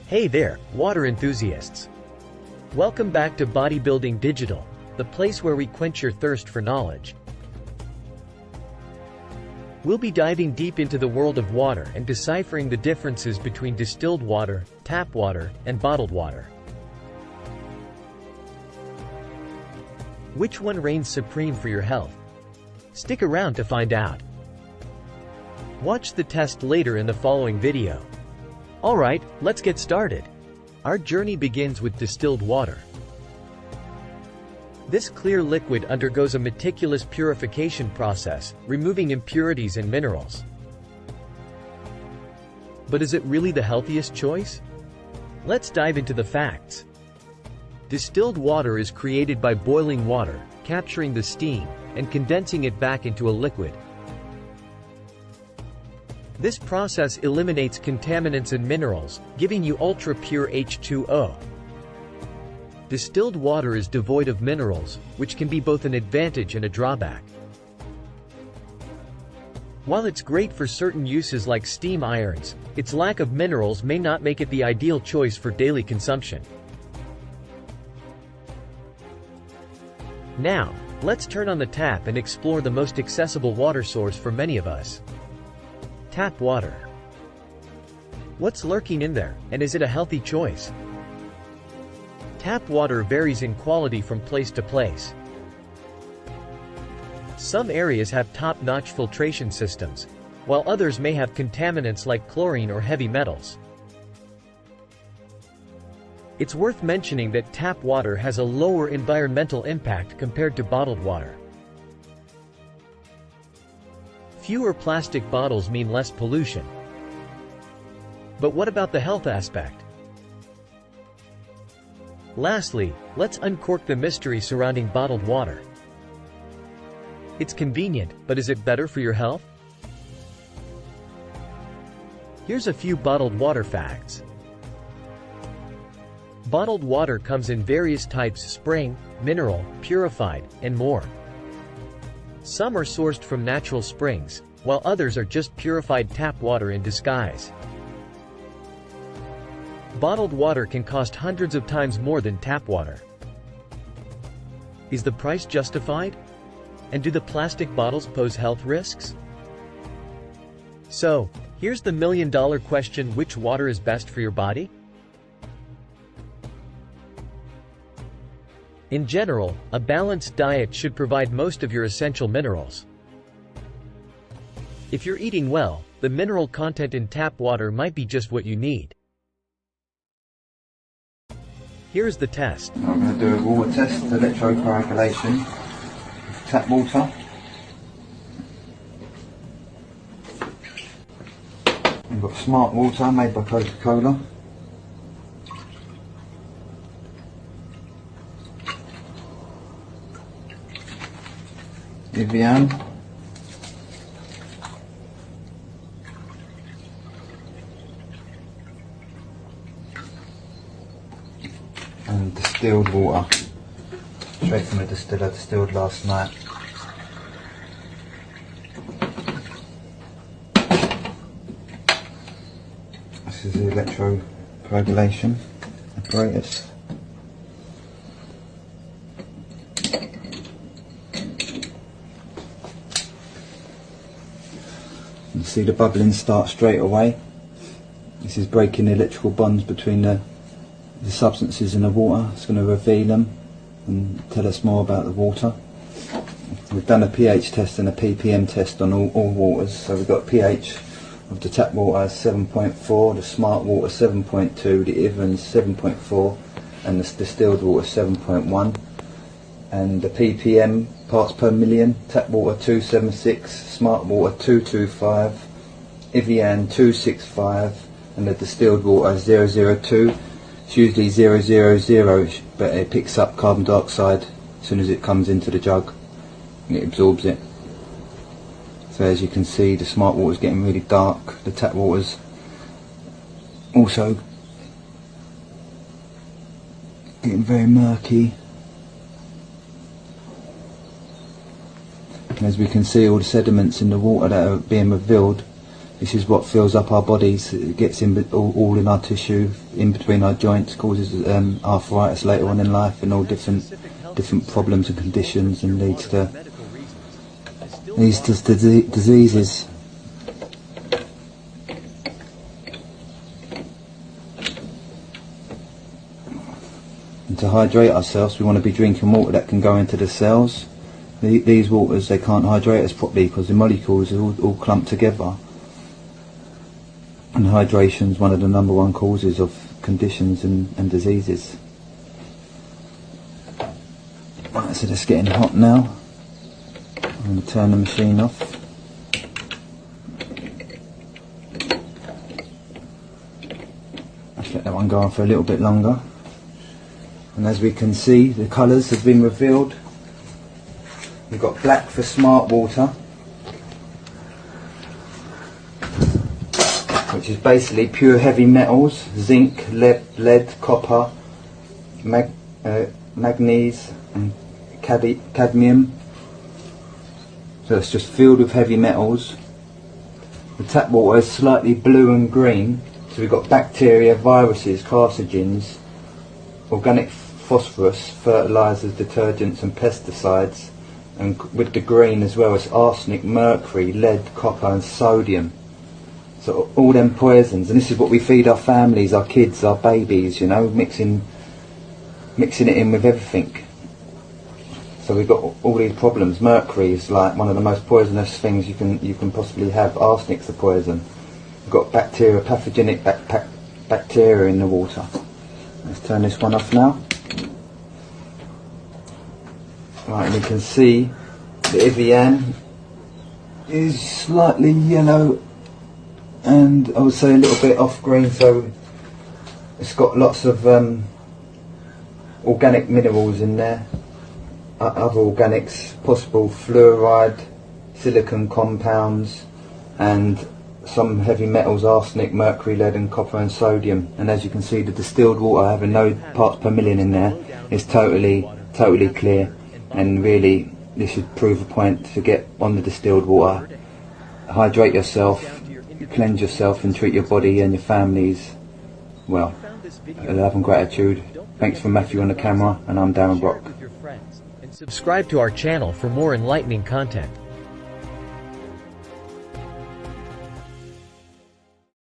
Hey there, water enthusiasts! Welcome back to Bodybuilding Digital, the place where we quench your thirst for knowledge. We'll be diving deep into the world of water and deciphering the differences between distilled water, tap water, and bottled water. Which one reigns supreme for your health? Stick around to find out. Watch the test later in the following video. Alright, let's get started. Our journey begins with distilled water. This clear liquid undergoes a meticulous purification process, removing impurities and minerals. But is it really the healthiest choice? Let's dive into the facts. Distilled water is created by boiling water, capturing the steam, and condensing it back into a liquid. This process eliminates contaminants and minerals, giving you ultra-pure H2O. Distilled water is devoid of minerals, which can be both an advantage and a drawback. While it's great for certain uses like steam irons, its lack of minerals may not make it the ideal choice for daily consumption. Now, let's turn on the tap and explore the most accessible water source for many of us. Tap water. What's lurking in there, and is it a healthy choice? Tap water varies in quality from place to place. Some areas have top-notch filtration systems, while others may have contaminants like chlorine or heavy metals. It's worth mentioning that tap water has a lower environmental impact compared to bottled water. Fewer plastic bottles mean less pollution. But what about the health aspect? Lastly, let's uncork the mystery surrounding bottled water. It's convenient, but is it better for your health? Here's a few bottled water facts. Bottled water comes in various types: spring, mineral, purified, and more. Some are sourced from natural springs, while others are just purified tap water in disguise. Bottled water can cost hundreds of times more than tap water. Is the price justified? And do the plastic bottles pose health risks? So, here's the million-dollar question: which water is best for your body? In general, a balanced diet should provide most of your essential minerals. If you're eating well, the mineral content in tap water might be just what you need. Here's the test. I'm going to do a water test, electrocoagulation, tap water. We've got smart water made by Coca-Cola. Evian, and distilled water, straight from the distiller, distilled last night. This is the electrocoagulation apparatus. You see the bubbling start straight away. This is breaking the electrical bonds between the substances in the water. It's going to reveal them and tell us more about the water. We've done a pH test and a ppm test on all waters. So we've got pH of the tap water 7.4, the smart water 7.2, the Evans 7.4, and the distilled water 7.1. And the ppm, parts per million, tap water 276, smart water 225, Evian 265, and the distilled water 002. It's usually 000, but it picks up carbon dioxide as soon as it comes into the jug and it absorbs it. So as you can see, the smart water is getting really dark, the tap water's also getting very murky. As we can see, all the sediments in the water that are being revealed This is what fills up our bodies. It gets in all in our tissue, in between our joints, causes arthritis later on in life, and all different problems and conditions, and leads to diseases. And to hydrate ourselves, we want to be drinking water that can go into the cells. These waters, they can't hydrate us properly because the molecules are all clumped together. And hydration is one of the #1 causes of conditions and diseases. Right, so it's getting hot now. I'm going to turn the machine off. Let's let that one go on for a little bit longer. And as we can see, the colours have been revealed. We've got black for smart water, which is basically pure heavy metals: zinc, lead, copper, manganese and cadmium. So it's just filled with heavy metals. The tap water is slightly blue and green, so we've got bacteria, viruses, carcinogens, organic phosphorus, fertilisers, detergents and pesticides, and with the green as well as arsenic, mercury, lead, copper and sodium. So all them poisons, and this is what we feed our families, our kids, our babies, you know, mixing it in with everything. So we've got all these problems. Mercury is like one of the most poisonous things you can possibly have. Arsenic's a poison. We've got bacteria, pathogenic bacteria in the water. Let's turn this one off now. Right, and you can see the Evian is slightly yellow and I would say a little bit off green, so it's got lots of organic minerals in there, other organics, possible fluoride, silicon compounds and some heavy metals: arsenic, mercury, lead and copper and sodium. And as you can see, the distilled water having no parts per million in there is totally clear, and really this should prove a point to get on the distilled water. Hydrate yourself, cleanse yourself and treat your body and your families well. Love and gratitude. Thanks from Matthew on the camera, and I'm Darren Brock. Subscribe to our channel for more enlightening content.